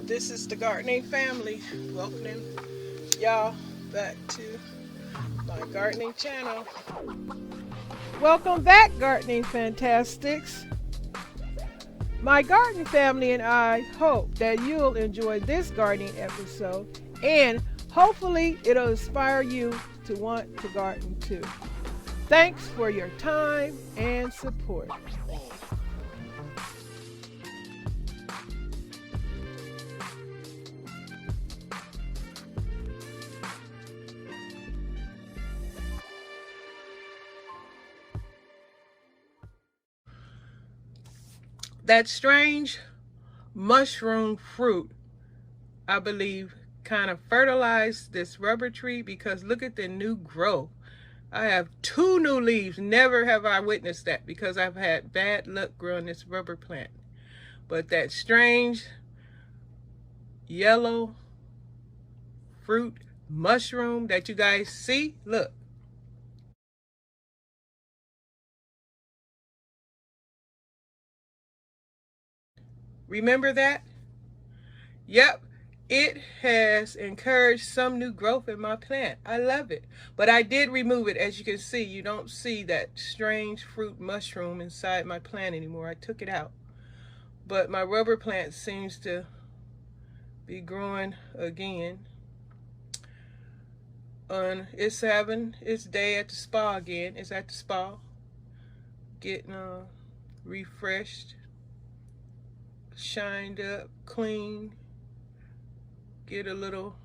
This is the gardening family welcoming y'all back to my gardening channel. Welcome back, gardening fantastics. My garden family and I hope that you'll enjoy this gardening episode, and hopefully it'll inspire you to want to garden too. Thanks for your time and support. That strange mushroom fruit, I believe, kind of fertilized this rubber tree, because look at the new growth. I have 2 new leaves. Never have I witnessed that, because I've had bad luck growing this rubber plant. But that strange yellow fruit mushroom that you guys see, look. Remember that? Yep, it has encouraged some new growth in my plant. I love it. But I did remove it. As you can see, you don't see that strange fruit mushroom inside my plant anymore. I took it out. But my rubber plant seems to be growing again. It's having its day at the spa again. It's at the spa, getting refreshed, shined up, clean. Get a little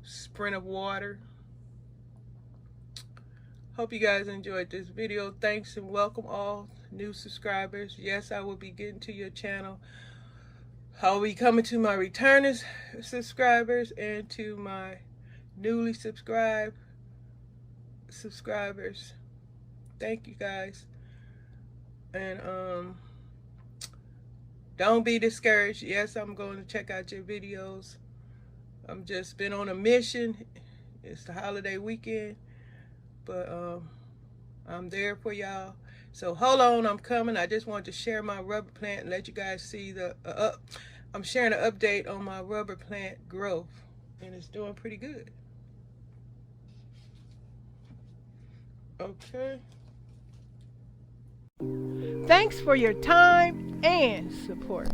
sprint of water. Hope you guys enjoyed this video. Thanks and welcome all new subscribers. Yes, I will be getting to your channel. I'll be coming to my returning subscribers and to my newly subscribers. Thank you guys. And don't be discouraged. Yes, I'm going to check out your videos. I'm just been on a mission. It's the holiday weekend, but I'm there for y'all. So hold on, I'm coming. I just wanted to share my rubber plant and let you guys see the I'm sharing an update on my rubber plant growth, and it's doing pretty good. Okay. Thanks for your time and support.